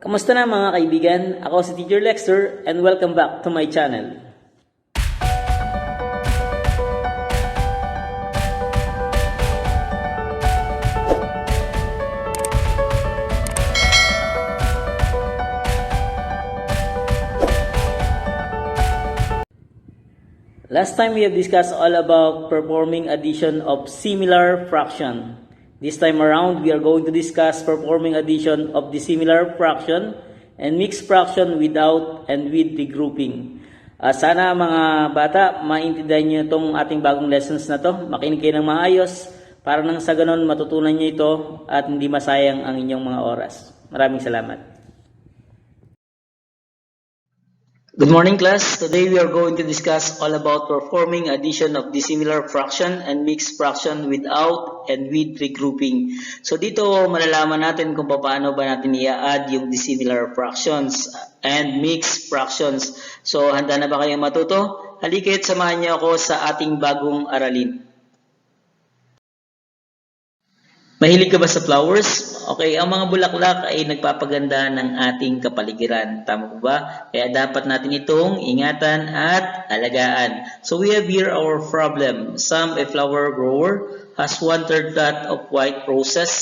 Kamusta na mga kaibigan? Ako si Teacher Lexter and welcome back to my channel. Last time we have discussed all about performing addition of similar fraction. This time around, we are going to discuss performing addition of dissimilar fraction and mixed fraction without and with regrouping. Sana mga bata, maintindihan nyo itong ating bagong lessons na to. Makinig kayo ng maayos para nang sa ganon matutunan nyo ito at hindi masayang ang inyong mga oras. Maraming salamat. Good morning class. Today we are going to discuss all about performing addition of dissimilar fraction and mixed fraction without and with regrouping. So dito malalaman natin kung paano ba natin i-add yung dissimilar fractions and mixed fractions. So handa na ba kayong matuto? Halika't samahan niyo ako sa ating bagong aralin. Mahilig ka ba sa flowers? Okay, ang mga bulaklak ay nagpapaganda ng ating kapaligiran. Tama po ba? Kaya dapat natin itong ingatan at alagaan. So we have here our problem. A flower grower has 1/3 plot of white roses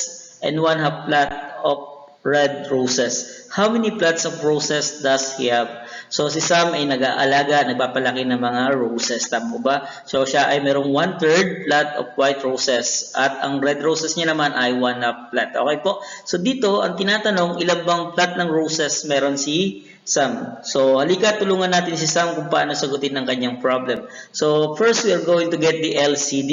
and 1/2 plot of red roses. How many plots of roses does he have? So si Sam ay nag-aalaga, nagpapalaki ng mga roses. Tama ba? So siya ay merong 1/3 plot of white roses at ang red roses niya naman ay 1/2 plot. Okay po? So dito ang tinatanong, ilang bang plot ng roses meron si Sam? So halika, tulungan natin si Sam kung paano sagutin ang kanyang problem. So first we are going to get the LCD.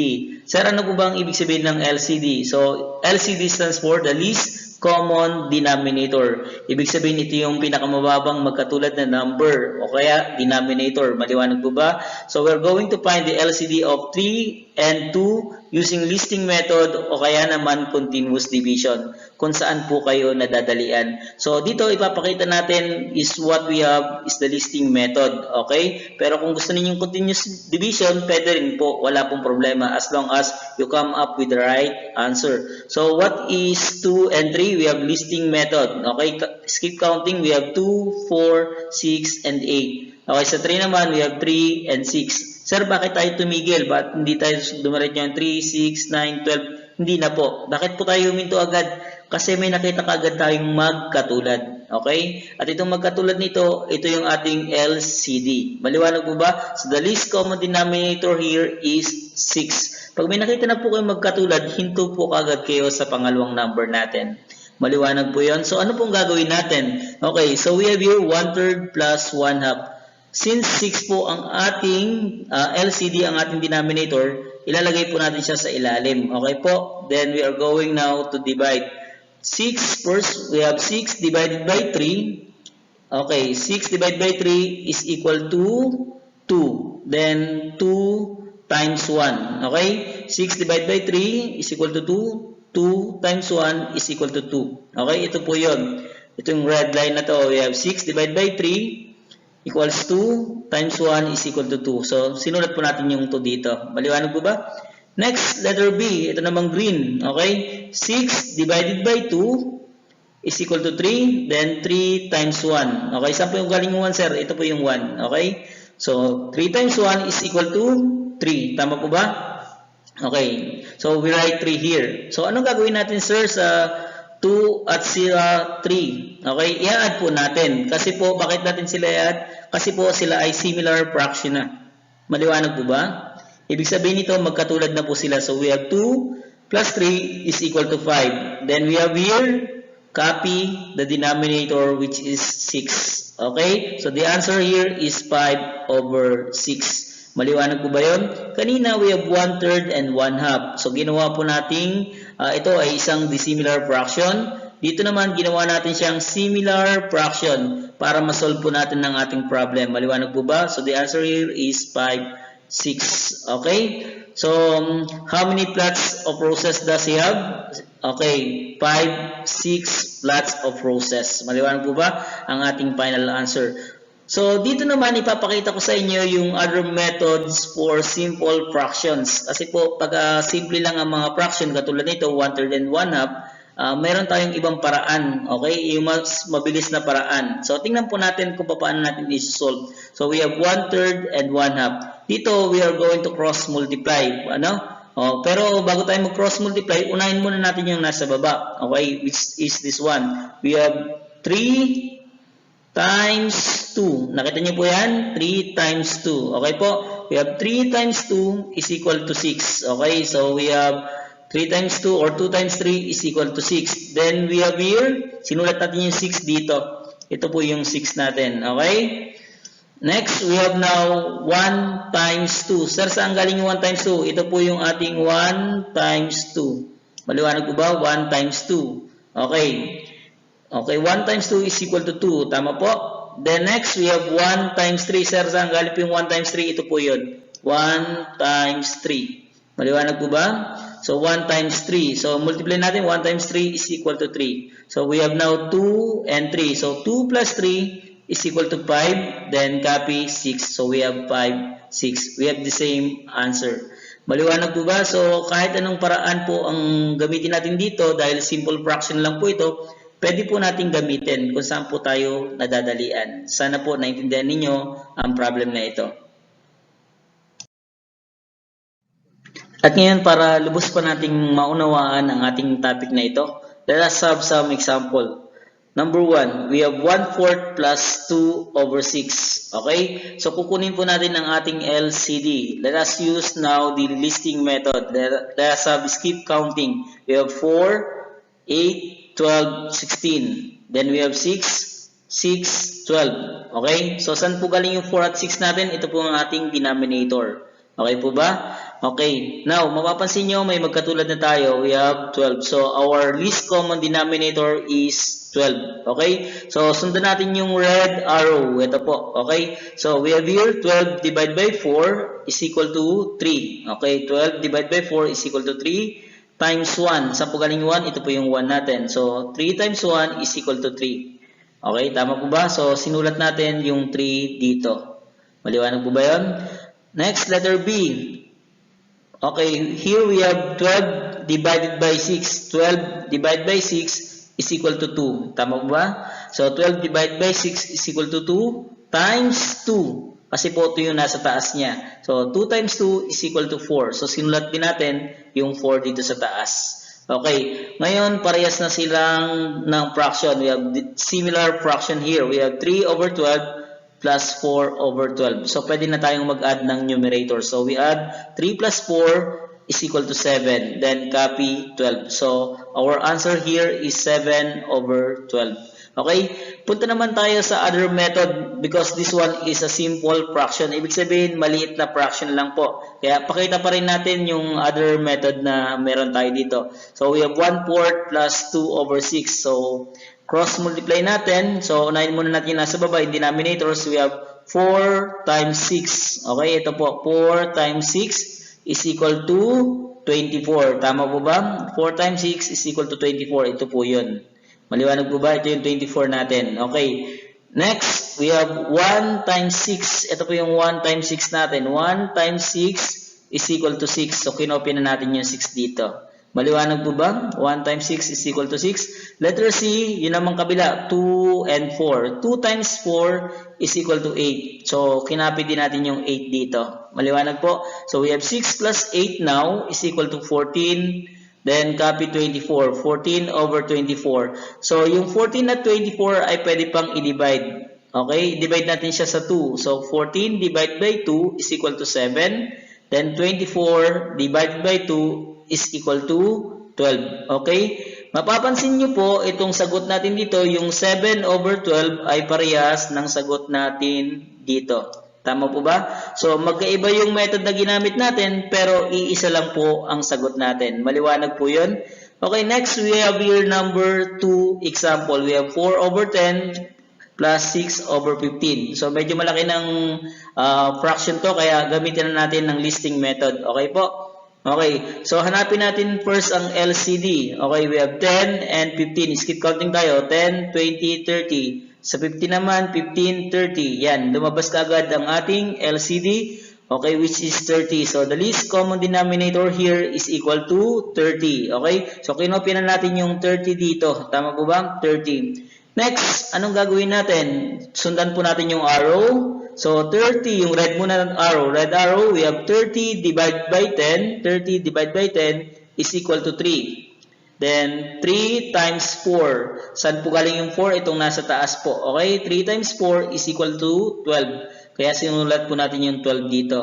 Sir, ano po bang ibig sabihin ng LCD? So LCD stands for the least common denominator. Ibig sabihin ito yung pinakamababang magkatulad na number o kaya denominator. Maliwanag po ba? So we're going to find the LCD of 3 and 2 using listing method o kaya naman continuous division kung saan po kayo nadadalian. So dito ipapakita natin is what we have is the listing method. Okay? Pero kung gusto ninyong continuous division, pwede rin po. Wala pong problema as long as you come up with the right answer. So what is 2 and 3? We have listing method. Okay? Skip counting. We have 2, 4, 6, and 8. Okay, sa 3 naman, we have 3 and 6. Sir, bakit tayo tumigil? Bakit hindi tayo dumiretso yung 3, 6, 9, 12? Hindi na po. Bakit po tayo huminto agad? Kasi may nakita kagad tayong magkatulad. Okay? At itong magkatulad nito, ito yung ating LCD. Maliwanag po ba? So the least common denominator here is 6. Pag may nakita na po kayong magkatulad, hinto po kagad kayo sa pangalawang number natin. Maliwanag po yun. So ano pong gagawin natin? Okay, so we have here 1/3 plus 1/2. Since 6 po ang ating LCD, ang ating denominator, ilalagay po natin siya sa ilalim. Okay po? Then we are going now to divide. 6 first, we have 6 divided by 3. Okay, 6 divided by 3 is equal to 2. Then 2 times 1. Okay? 6 divided by 3 is equal to 2. 2 times 1 is equal to 2. Okay? Ito po yun. Ito yung red line na to. We have 6 divided by 3 equals 2 times 1 is equal to 2. So, sinulat po natin yung 2 dito. Maliwanag po ba? Next, letter B. Ito namang green. Okay? 6 divided by 2 is equal to 3. Then 3 times 1. Okay? Saan po yung galing yung 1, sir? Ito po yung 1. Okay? So, 3 times 1 is equal to 3. Tama po ba? Okay. So, we write 3 here. So, anong gagawin natin, sir, sa 2 at 3? Okay? I-add po natin. Kasi po, bakit natin sila i-add? Kasi po, sila ay similar fraction na. Maliwanag po ba? Ibig sabihin nito, magkatulad na po sila. So, we have 2 plus 3 is equal to 5. Then, we have here, copy the denominator, which is 6. Okay? So, the answer here is 5/6. Maliwanag po ba yun? Kanina, we have 1/3 and 1/2. So, ginawa po nating, ito ay isang dissimilar fraction. Dito naman, ginawa natin siyang similar fraction para masolve po natin ng ating problem. Maliwanag po ba? So, the answer here is 5/6. Okay? So, how many plots of roses does he have? Okay, 5/6 plots of roses. Maliwanag po ba ang ating final answer? So, dito naman ipapakita ko sa inyo yung other methods for simple fractions. Kasi po, pag simple lang ang mga fraction, katulad nito, 1/3 and 1/2, meron tayong ibang paraan, okay? Yung mas mabilis na paraan. So, tingnan po natin kung paano natin i-solve. So, we have 1/3 and 1/2. Dito, we are going to cross multiply. Ano? Pero bago tayo mag-cross multiply, unahin muna natin yung nasa baba. Okay? Which is this one. We have 3 times 2. Nakita niyo po yan? 3 times 2. Okay po? We have 3 times 2 is equal to 6. Okay? So, we have 3 times 2 or 2 times 3 is equal to 6. Then, we have here, sinulat natin yung 6 dito. Ito po yung 6 natin. Okay? Next, we have now 1 times 2. Sir, saan galing yung 1 times 2? Ito po yung ating 1 times 2. Maliwanag po ba? 1 times 2. Okay. Okay, 1 times 2 is equal to 2. Tama po? Then next, we have 1 times 3. Sir, saan galing po yung 1 times 3? Ito po yun. 1 times 3. Maliwanag po ba? So, 1 times 3. So, multiply natin. 1 times 3 is equal to 3. So, we have now 2 and 3. So, 2 plus 3 is equal to 5, then copy 6. So, we have 5, 6. We have the same answer. Maliwanag po ba? So, kahit anong paraan po ang gamitin natin dito, dahil simple fraction lang po ito, pwede po natin gamitin kung saan po tayo nadadalian. Sana po naintindihan ninyo ang problem na ito. At ngayon, para lubos pa nating maunawaan ang ating topic na ito, let us have some example. Number 1, we have 1/4 plus 2 over 6. Okay? So, kukunin po natin ang ating LCD. Let us use now the listing method. Let us have skip counting. We have 4, 8, 12, 16. Then we have 6, 6, 12. Okay? So, saan po galing yung 4 at 6 natin? Ito po ang ating denominator. Okay po ba? Okay. Now, mapapansin nyo, may magkatulad na tayo. We have 12. So, our least common denominator is 12. Okay? So, sundan natin yung red arrow. Ito po. Okay? So, we have here 12 divided by 4 is equal to 3. Okay? 12 divided by 4 is equal to 3 times 1. Saan po galing 1? Ito po yung 1 natin. So, 3 times 1 is equal to 3. Okay? Tama po ba? So, sinulat natin yung 3 dito. Maliwanag po ba yun? Next, letter B. Okay, here we have 12 divided by 6. 12 divided by 6 is equal to 2. Tama ba? So, 12 divided by 6 is equal to 2 times 2. Kasi po ito yung nasa taas niya. So, 2 times 2 is equal to 4. So, sinulat din natin yung 4 dito sa taas. Okay, ngayon parehas na silang ng fraction. We have similar fraction here. We have 3 over 12 plus 4 over 12. So, pwede na tayong mag-add ng numerator. So, we add 3 plus 4 is equal to 7. Then, copy 12. So, our answer here is 7 over 12. Okay? Punta naman tayo sa other method because this one is a simple fraction. Ibig sabihin, maliit na fraction lang po. Kaya, pakita pa rin natin yung other method na meron tayo dito. So, we have 1/4 plus 2 over 6. So, cross multiply natin. So, unahin muna natin yung nasa baba, yung denominators. We have 4 times 6. Okay, ito po. 4 times 6 is equal to 24. Tama po ba? 4 times 6 is equal to 24. Ito po yun. Maliwanag po ba? Ito yung 24 natin. Okay. Next, we have 1 times 6. Ito po yung 1 times 6 natin. 1 times 6 is equal to 6. So, kinopy na natin yung 6 dito. Maliwanag po ba? 1 times 6 is equal to 6. Letter C, yun namang kabila, 2 and 4. 2 times 4 is equal to 8. So, kinapit din natin yung 8 dito. Maliwanag po? So, we have 6 plus 8 now is equal to 14. Then, copy 24. 14 over 24. So, yung 14 at 24 ay pwede pang i-divide. Okay? Divide natin siya sa 2. So, 14 divided by 2 is equal to 7. Then, 24 divided by 2 is equal to 12. Okay? Mapapansin nyo po, itong sagot natin dito, yung 7 over 12 ay parehas ng sagot natin dito. Tama po ba? So, magkaiba yung method na ginamit natin, pero iisa lang po ang sagot natin. Maliwanag po yun? Okay, next we have here number 2 example. We have 4 over 10 plus 6 over 15. So, medyo malaki ng fraction to, kaya gamitin na natin ng listing method. Okay po? Okay, so hanapin natin first ang LCD. Okay, we have 10 and 15. Skip counting tayo. 10, 20, 30. Sa 15 naman, 15, 30. Yan, lumabas kaagad ang ating LCD. Okay, which is 30. So, the least common denominator here is equal to 30. Okay? So, kinopya na natin yung 30 dito. Tama po ba? 30. Next, anong gagawin natin? Sundan po natin yung arrow. So, 30, yung red muna ng arrow. Red arrow, we have 30 divided by 10. 30 divided by 10 is equal to 3. Then, 3 times 4. Saan po galing yung 4? Itong nasa taas po. Okay? 3 times 4 is equal to 12. Kaya sinulat po natin yung 12 dito.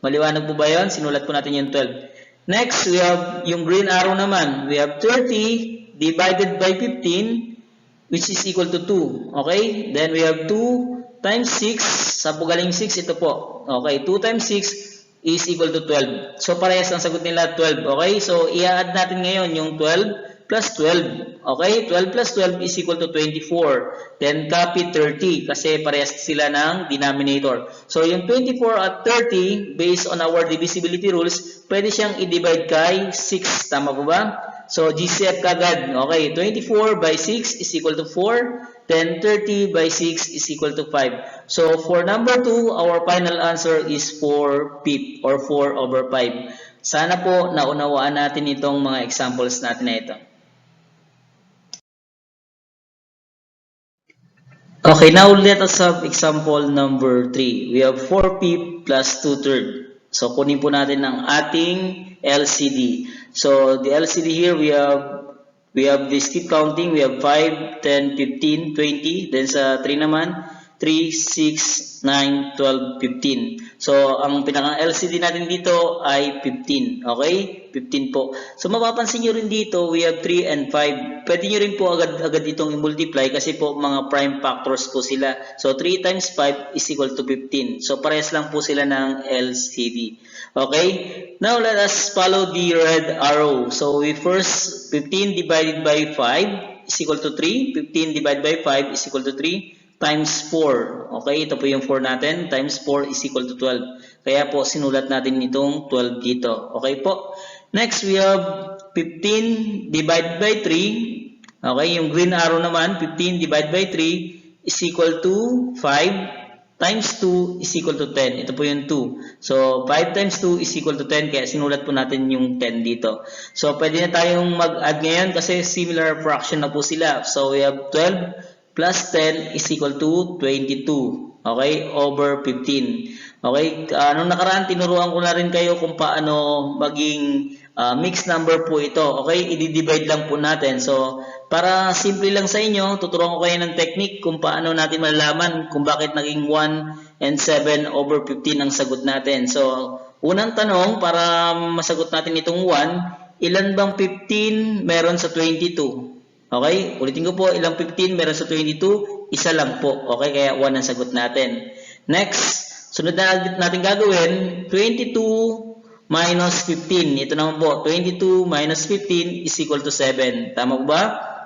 Maliwanag po ba yun? Sinulat po natin yung 12. Next, we have yung green arrow naman. We have 30 divided by 15, which is equal to 2. Okay? Then, we have 2 times 6. Saan po galing 6? Ito po. Okay? 2 times 6 is equal to 12. So, parehas ang sagot nila 12. Okay? So, i-add natin ngayon yung 12 plus 12. Okay? 12 plus 12 is equal to 24. Then, copy 30 kasi parehas sila ng denominator. So, yung 24 at 30, based on our divisibility rules, pwede siyang i-divide kay 6. Tama po ba? So, GCF kagad. Okay, 24 by 6 is equal to 4. Then, 30 by 6 is equal to 5. So, for number 2, our final answer is 4 pip or 4 over 5. Sana po naunawaan natin itong mga examples natin na ito. Okay, now let us have example number 3. We have 4 pip plus 2/3. So, kunin po natin ang ating LCD. So, the LCD here, we have this keep counting. We have 5, 10, 15, 20. Then sa 3 naman, 3, 6, 9, 12, 15. So, ang pinaka-LCD natin dito ay 15. Okay? 15 po. So, mapapansin nyo rin dito, we have 3 and 5. Pwede nyo rin po agad itong i-multiply kasi po mga prime factors po sila. So, 3 times 5 is equal to 15. So, parehas lang po sila ng LCD. Okay? Now, let us follow the red arrow. So, we first, 15 divided by 5 is equal to 3. 15 divided by 5 is equal to 3. Times 4. Okay, ito po yung 4 natin. Times 4 is equal to 12. Kaya po, sinulat natin itong 12 dito. Okay po. Next, we have 15 divided by 3. Okay, yung green arrow naman, 15 divided by 3 is equal to 5. Times 2 is equal to 10. Ito po yung 2. So, 5 times 2 is equal to 10. Kaya sinulat po natin yung 10 dito. So, pwede na tayong mag-add ngayon kasi similar fraction na po sila. So, we have 12 plus 10 is equal to 22. Okay? Over 15. Okay? Nung nakaraan, tinuruan ko na rin kayo kung paano maging mixed number po ito. Okay? I-divide lang po natin. So, para simple lang sa inyo, tuturuan ko kayo ng technique kung paano natin malalaman kung bakit naging 1 and 7 over 15 ang sagot natin. So, unang tanong, para masagot natin itong 1, ilan bang 15 meron sa 22? Okay? Ulitin ko po, ilang 15 meron sa 22? Isa lang po. Okay? Kaya 1 ang sagot natin. Next, sunod na natin gagawin, 22 minus 15. Ito naman po, 22 minus 15 is equal to 7. Tama po ba?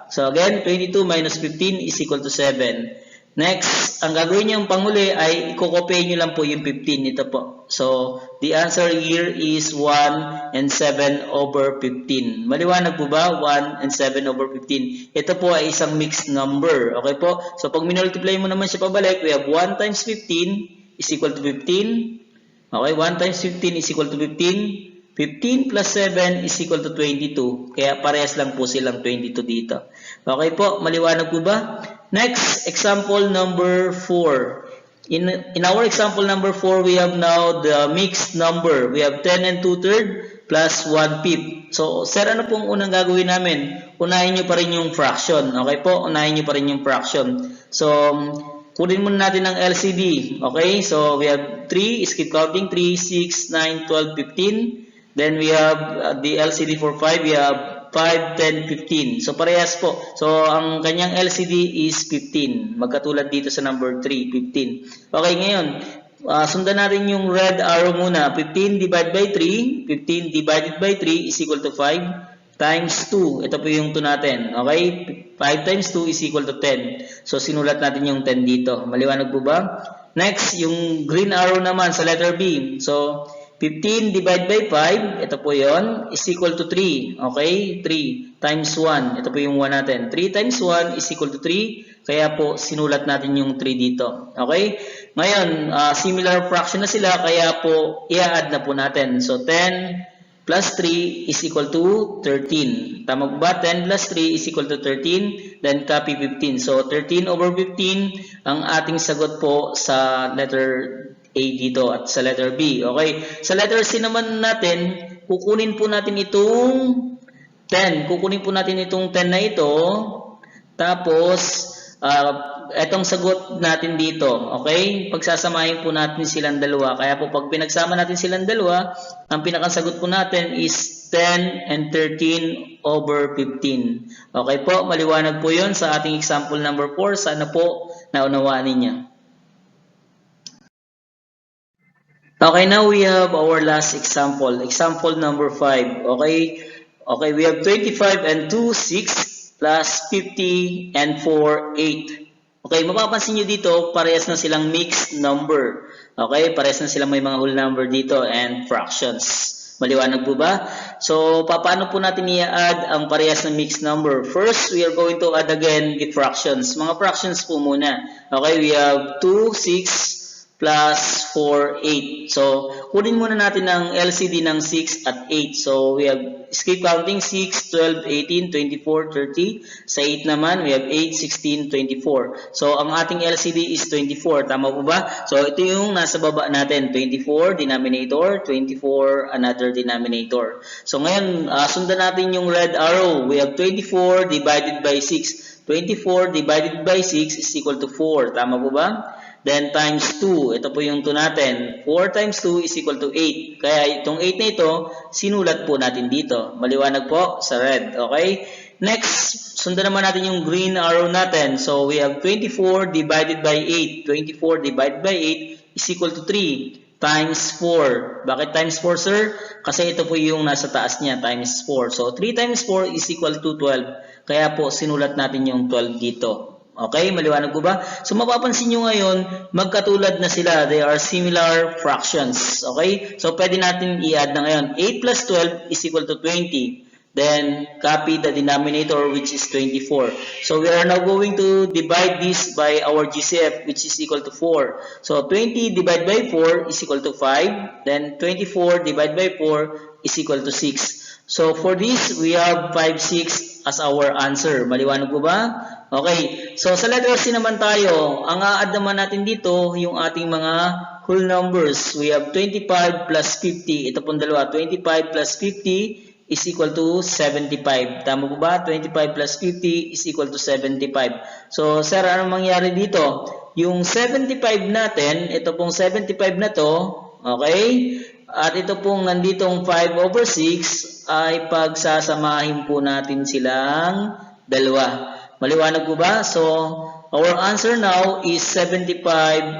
So again, 22 minus 15 is equal to 7. Next, ang gagawin nyo yung panghuli ay i-copy nyo lang po yung 15. Ito po. So, the answer here is 1 and 7 over 15. Maliwanag po ba? 1 and 7 over 15. Ito po ay isang mixed number. Okay po? So, pag minultiply mo naman siya pabalik, we have 1 times 15 is equal to 15. Okay? 1 times 15 is equal to 15. 15 plus 7 is equal to 22. Kaya parehas lang po silang 22 dito. Okay po? Maliwanag po ba? Next, example number 4. In our example number 4, we have now the mixed number. We have 10 and 2/3 plus 1 pip. So, sir, ano pong unang gagawin namin? Unahin nyo pa rin yung fraction. Okay po? Unahin nyo pa rin yung fraction. So, kunin muna natin ang LCD. Okay? So, we have 3. Skip counting. 3, 6, 9, 12, 15. Then, we have the LCD for 5. We have 5, 10, 15. So, parehas po. So, ang kanyang LCD is 15. Magkatulad dito sa number 3, 15. Okay, ngayon, sundan natin yung red arrow muna. 15 divided by 3. 15 divided by 3 is equal to 5 times 2. Ito po yung 2 natin. Okay? 5 times 2 is equal to 10. So, sinulat natin yung 10 dito. Maliwanag po ba? Next, yung green arrow naman sa letter B. So, 15 divided by 5, ito po yon, is equal to 3. Okay? 3 times 1. Ito po yung 1 natin. 3 times 1 is equal to 3. Kaya po, sinulat natin yung 3 dito. Okay? Ngayon, similar fraction na sila, kaya po, i-add na po natin. So, 10 plus 3 is equal to 13. Tama po ba? 10 plus 3 is equal to 13. Then, copy 15. So, 13 over 15 ang ating sagot po sa letter A dito at sa letter B. Okay? Sa letter C naman natin, kukunin po natin itong 10. Kukunin po natin itong 10 na ito. Tapos, etong sagot natin dito, okay? Pagsasamahin po natin silang dalawa. Kaya po pag pinagsama natin silang dalawa, ang pinakasagot po natin is 10 and 13 over 15. Okay po, maliwanag po yun sa ating example number 4. Sana po naunawaan ninyo. Okay, now we have our last example. Example number 5. Okay, we have 25 and 2, 6 plus 50 and 4, 8. Okay, mapapansin nyo dito, parehas na silang mixed number. Okay, parehas na silang may mga whole number dito and fractions. Maliwanag po ba? So, paano po natin i-add ang parehas na mixed number? First, we are going to add again with fractions. Mga fractions po muna. Okay, we have 2, 6 plus 4, 8. So, kunin muna natin ang LCD ng 6 at 8. So, we have skip counting 6, 12, 18, 24, 30. Sa 8 naman, we have 8, 16, 24. So, ang ating LCD is 24. Tama po ba? So, ito yung nasa baba natin. 24 denominator, 24 another denominator. So, ngayon, sundan natin yung red arrow. We have 24 divided by 6. 24 divided by 6 is equal to 4. Tama po ba? Then times 2, ito po yung 2 natin. 4 times 2 is equal to 8. Kaya itong 8 na ito, sinulat po natin dito. Maliwanag po sa red. Okay? Next, sundan naman natin yung green arrow natin. So we have 24 divided by 8. 24 divided by 8 is equal to 3 times 4. Bakit times 4, sir? Kasi ito po yung nasa taas niya, times 4. So 3 times 4 is equal to 12. Kaya po sinulat natin yung 12 dito. Okay, maliwanag po ba? So, mapapansin nyo ngayon, magkatulad na sila. They are similar fractions. Okay? So, pwede natin i-add na ngayon. 8 plus 12 is equal to 20. Then, copy the denominator, which is 24. So, we are now going to divide this by our GCF, which is equal to 4. So, 20 divided by 4 is equal to 5. Then, 24 divided by 4 is equal to 6. So, for this, we have 5, 6 as our answer. Maliwanag po ba? Okay. So, sa letter C naman tayo. Ang a-add naman natin dito, yung ating mga whole numbers. We have 25 plus 50. Ito pong dalawa. 25 plus 50 is equal to 75. Tama po ba? 25 plus 50 is equal to 75. So, sir, anong mangyari dito? Yung 75 natin, ito pong 75 na to, okay? At ito pong nanditong 5 over 6 ay pagsasamahin po natin silang dalawa. Maliwanag po ba? So, our answer now is 75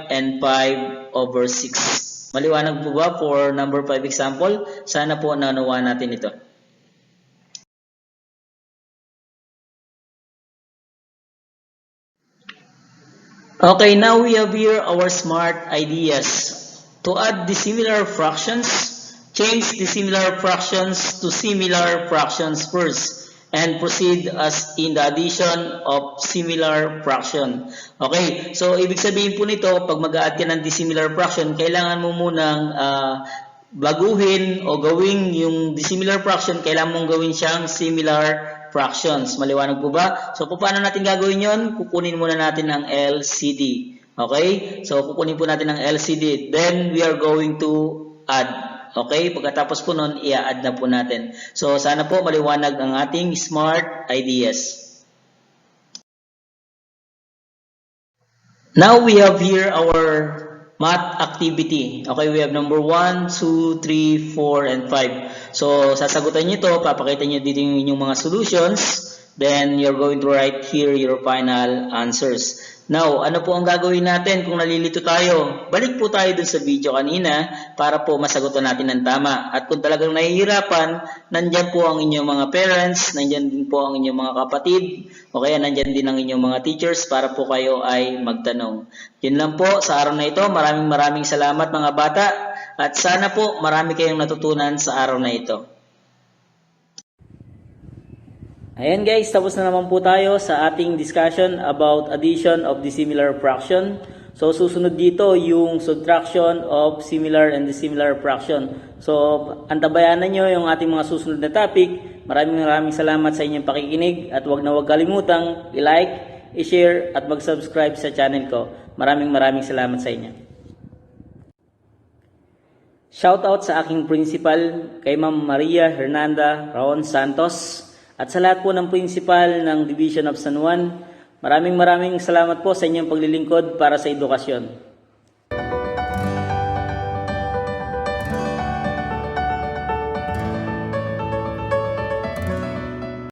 and 5 over 6. Maliwanag po ba for number 5 example? Sana po naunawaan natin ito. Okay, now we have here our smart ideas. To add dissimilar fractions, change dissimilar fractions to similar fractions first. And proceed as in the addition of similar fraction. Okay, so ibig sabihin po nito, pag mag-a-add ka ng dissimilar fraction, kailangan mo munang baguhin o gawin yung dissimilar fraction, kailangan mong gawin siyang similar fractions. Maliwanag po ba? So, paano natin gagawin yon? Kukunin muna natin ang LCD. Okay, so kukunin po natin ang LCD. Then, we are going to add. Okay, pagkatapos po nun, i-add na po natin. So, sana po maliwanag ang ating smart ideas. Now, we have here our math activity. Okay, we have number 1, 2, 3, 4, and 5. So, sasagutan nyo ito, papakita nyo dito yung inyong mga solutions. Then, you're going to write here your final answers. Now, ano po ang gagawin natin kung nalilito tayo? Balik po tayo dun sa video kanina para po masagutan natin ng tama. At kung talagang nahihirapan, nandyan po ang inyong mga parents, nandyan din po ang inyong mga kapatid, o kaya nandyan din ang inyong mga teachers para po kayo ay magtanong. Yun lang po sa araw na ito. Maraming salamat mga bata at sana po marami kayong natutunan sa araw na ito. Ayan guys, tapos na naman po tayo sa ating discussion about addition of dissimilar fraction. So susunod dito yung subtraction of similar and dissimilar fraction. So antabayanan nyo yung ating mga susunod na topic. Maraming salamat sa inyong pakikinig at huwag kalimutang i-like, i-share at mag-subscribe sa channel ko. Maraming salamat sa inyo. Shoutout sa aking principal, kay Ma'am Maria Hernanda Raon Santos, at sa lahat po ng principal ng Division of San Juan. Maraming salamat po sa inyong paglilingkod para sa edukasyon.